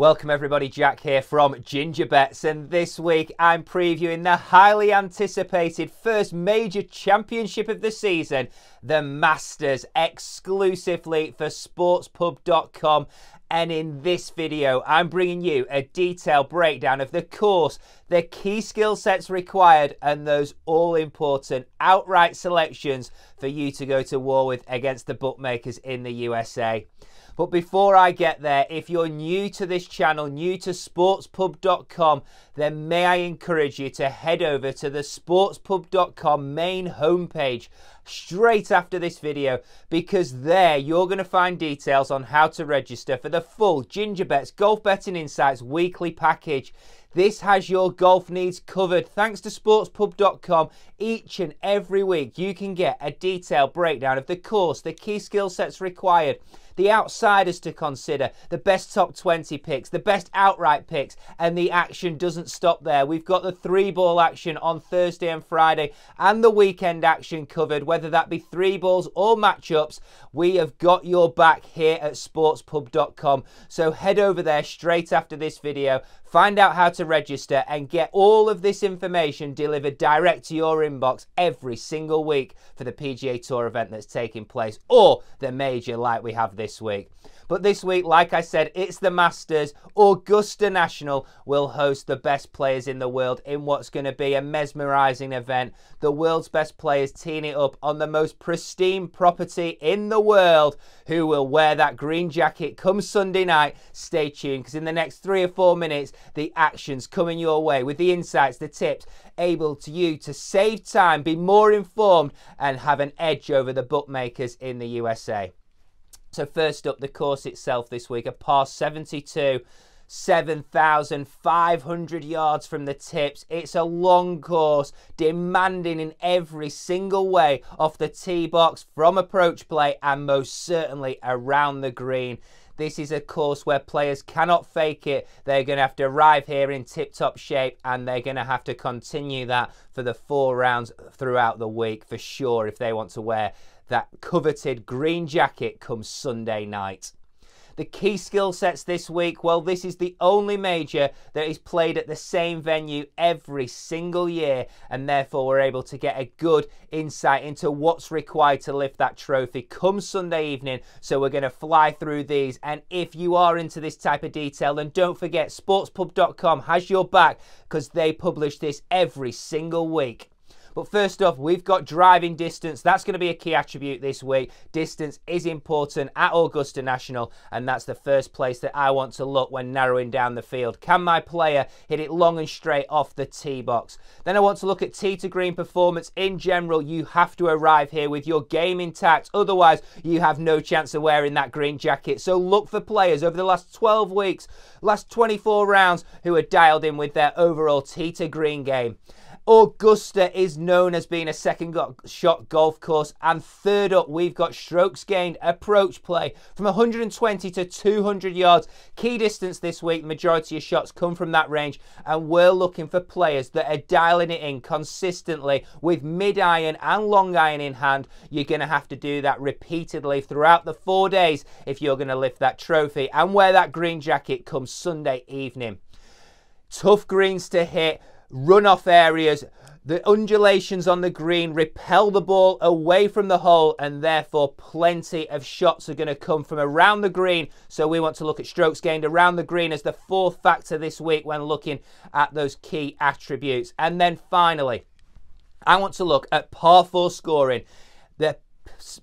Welcome everybody, Jack here from Ginger Bets, and this week I'm previewing the highly anticipated first major championship of the season, the Masters, exclusively for sportspub.com. And in this video, I'm bringing you a detailed breakdown of the course, the key skill sets required, and those all-important outright selections for you to go to war with against the bookmakers in the USA. But before I get there, if you're new to this channel, new to sportspub.com, then may I encourage you to head over to the sportspub.com main homepage straight after this video, because there you're going to find details on how to register for the full Ginger Bets Golf Betting Insights weekly package. This has your golf needs covered. Thanks to sportspub.com, each and every week you can get a detailed breakdown of the course, the key skill sets required, the outsiders to consider, the best top 20 picks, the best outright picks, and the action doesn't stop there. We've got the 3-ball action on Thursday and Friday and the weekend action covered, whether that be 3-balls or matchups. We have got your back here at sportspub.com. So head over there straight after this video, find out how to register, and get all of this information delivered direct to your inbox every single week for the PGA Tour event that's taking place, or the major like we have this week. But this week, like I said, it's the Masters. Augusta National will host the best players in the world in what's going to be a mesmerizing event. The world's best players teeing it up on the most pristine property in the world. Who will wear that green jacket come Sunday night? Stay tuned, because in the next 3 or 4 minutes, the action's coming your way with the insights, the tips, able to you to save time, be more informed, and have an edge over the bookmakers in the USA. So first up, the course itself this week, a par 72, 7,500 yards from the tips. It's a long course, demanding in every single way off the tee box, from approach play, and most certainly around the green. This is a course where players cannot fake it. They're going to have to arrive here in tip-top shape, and they're going to have to continue that for the 4 rounds throughout the week for sure if they want to wear that coveted green jacket come Sunday night. The key skill sets this week, well, this is the only major that is played at the same venue every single year, and therefore we're able to get a good insight into what's required to lift that trophy come Sunday evening. So we're going to fly through these, and if you are into this type of detail, then don't forget sportspub.com has your back, because they publish this every single week. But first off, we've got driving distance. That's going to be a key attribute this week. Distance is important at Augusta National, and that's the first place that I want to look when narrowing down the field. Can my player hit it long and straight off the tee box? Then I want to look at tee to green performance. In general, you have to arrive here with your game intact. Otherwise, you have no chance of wearing that green jacket. So look for players over the last 12 weeks, last 24 rounds, who are dialed in with their overall tee to green game. Augusta is known as being a second shot golf course, and third up we've got strokes gained approach play from 120 to 200 yards. Key distance this week, the majority of shots come from that range, and we're looking for players that are dialing it in consistently with mid-iron and long iron in hand. You're going to have to do that repeatedly throughout the 4 days if you're going to lift that trophy and wear that green jacket come Sunday evening. Tough greens to hit, runoff areas, the undulations on the green repel the ball away from the hole, and therefore plenty of shots are going to come from around the green. So we want to look at strokes gained around the green as the 4th factor this week when looking at those key attributes. And then finally, I want to look at par 4 scoring.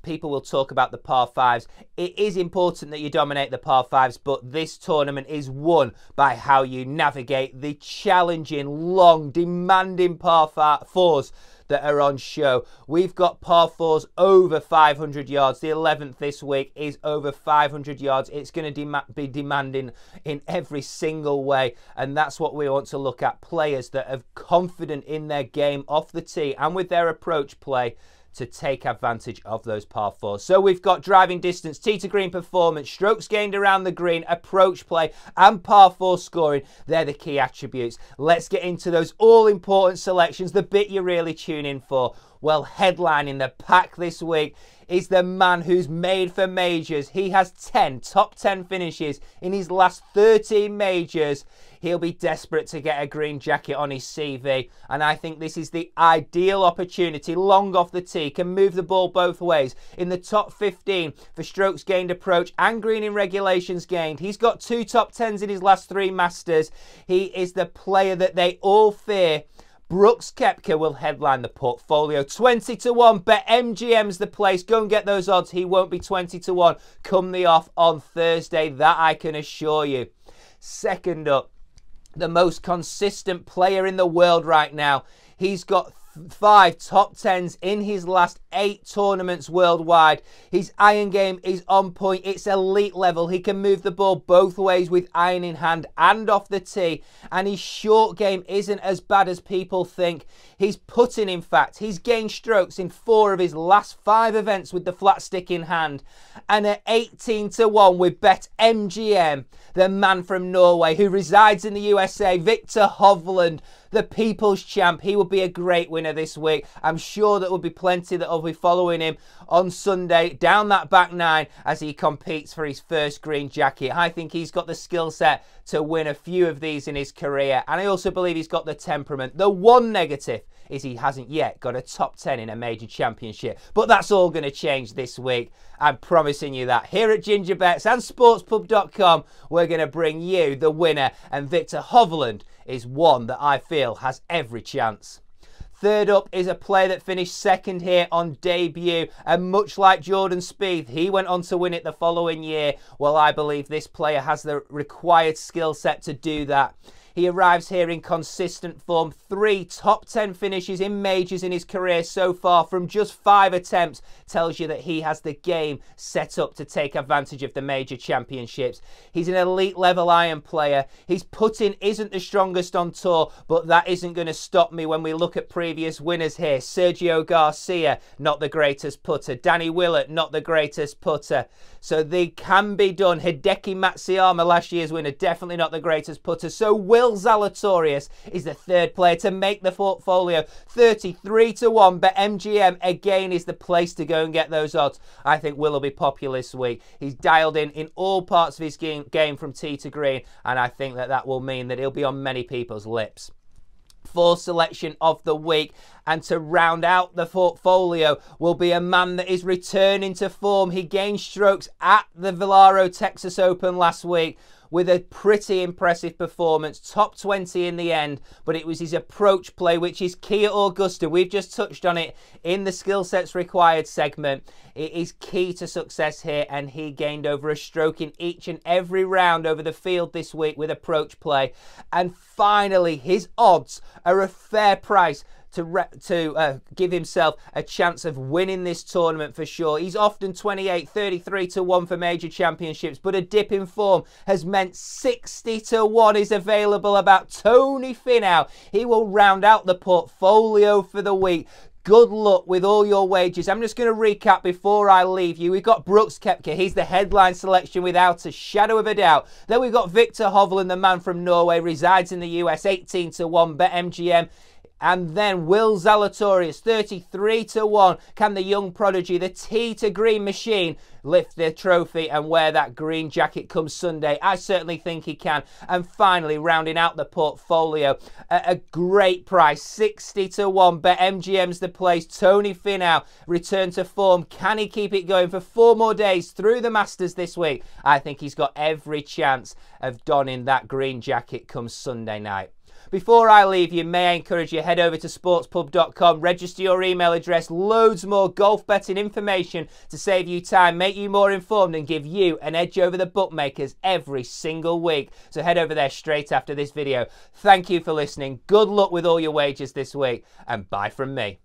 People will talk about the par 5s. It is important that you dominate the par 5s, but this tournament is won by how you navigate the challenging, long, demanding par 4s that are on show. We've got par 4s over 500 yards. The 11th this week is over 500 yards. It's going to be demanding in every single way, and that's what we want to look at. Players that are confident in their game off the tee and with their approach play to take advantage of those par 4s. So we've got driving distance, tee to green performance, strokes gained around the green, approach play, and par 4 scoring. They're the key attributes. Let's get into those all-important selections, the bit you really tune in for. Well, headlining the pack this week is the man who's made for majors. He has 10 top 10 finishes in his last 13 majors. He'll be desperate to get a green jacket on his CV, and I think this is the ideal opportunity. Long off the tee, can move the ball both ways. In the top 15 for strokes gained approach and green in regulations gained. He's got 2 top 10s in his last 3 Masters. He is the player that they all fear. Brooks Koepka will headline the portfolio. 20 to 1. BetMGM's the place. Go and get those odds. He won't be 20 to 1 come the off on Thursday. That I can assure you. Second up, the most consistent player in the world right now. He's got 5 top 10s in his last 8 tournaments worldwide. His iron game is on point. It's elite level. He can move the ball both ways with iron in hand and off the tee. And his short game isn't as bad as people think. He's putting, in fact, he's gained strokes in 4 of his last 5 events with the flat stick in hand. And at 18 to 1 with BetMGM, the man from Norway who resides in the USA, Viktor Hovland, the people's champ. He will be a great winner this week. I'm sure there will be plenty that will be following him on Sunday down that back 9 as he competes for his first green jacket. I think he's got the skill set to win a few of these in his career, and I also believe he's got the temperament. The one negative is he hasn't yet got a top 10 in a major championship, but that's all going to change this week. I'm promising you that. Here at Ginger Bets and sportspub.com, we're going to bring you the winner, and Viktor Hovland is one that I feel has every chance. Third up is a player that finished second here on debut, and much like Jordan Spieth, he went on to win it the following year. Well, I believe this player has the required skill set to do that. He arrives here in consistent form. 3 top 10 finishes in majors in his career so far from just 5 attempts. Tells you that he has the game set up to take advantage of the major championships. He's an elite level iron player. His putting isn't the strongest on tour, but that isn't going to stop me when we look at previous winners here. Sergio Garcia, not the greatest putter. Danny Willett, not the greatest putter. So they can be done. Hideki Matsuyama, last year's winner, definitely not the greatest putter. So Will Zalatoris is the third player to make the portfolio. 33 to 1. BetMGM again is the place to go and get those odds. I think Will be popular this week. He's dialed in all parts of his game from tee to green, and I think that will mean that he'll be on many people's lips. Fourth selection of the week, and to round out the portfolio will be a man that is returning to form. He gained strokes at the Valero Texas Open last week with a pretty impressive performance, top 20 in the end, but it was his approach play which is key at Augusta. We've just touched on it in the skill sets required segment. It is key to success here, and he gained over a stroke in each and every round over the field this week with approach play. And finally, his odds are a fair price to give himself a chance of winning this tournament for sure. He's often 28, 33 to 1 for major championships, but a dip in form has meant 60 to 1 is available about Tony Finau. He will round out the portfolio for the week. Good luck with all your wagers. I'm just going to recap before I leave you. We've got Brooks Koepka. He's the headline selection without a shadow of a doubt. Then we've got Viktor Hovland, the man from Norway, resides in the US, 18 to 1. BetMGM. And then Will Zalatoris, 33 to 1. Can the young prodigy, the tee to green machine, lift the trophy and wear that green jacket come Sunday? I certainly think he can. And finally, rounding out the portfolio, at a great price, 60 to 1. BetMGM's the place. Tony Finau, return to form. Can he keep it going for 4 more days through the Masters this week? I think he's got every chance of donning that green jacket come Sunday night. Before I leave you, may I encourage you, head over to sportspub.com, register your email address, loads more golf betting information to save you time, make you more informed and give you an edge over the bookmakers every single week. So head over there straight after this video. Thank you for listening. Good luck with all your wagers this week, and bye from me.